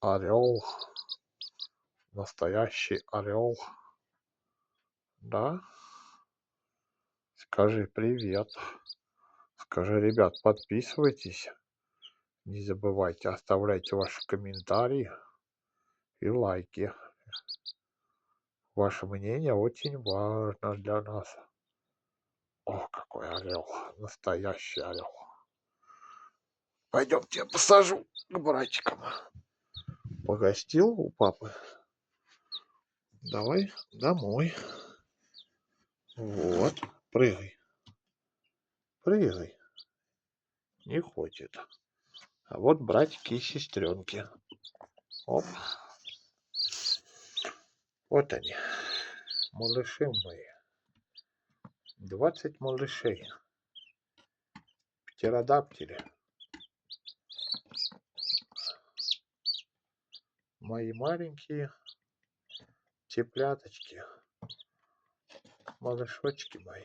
орел, настоящий орел, да? Скажи привет. Скажи, ребят, подписывайтесь. Не забывайте, оставляйте ваши комментарии и лайки. Ваше мнение очень важно для нас. О, какой орел, настоящий орел. Пойдемте, я посажу к братикам. Погостил у папы? Давай домой. Вот, прыгай, прыгай. Не хочет. А вот братики и сестренки. Оп. Вот они, малыши мои. 20 малышей. Птеродактили. Мои маленькие цыпляточки. Малышочки мои.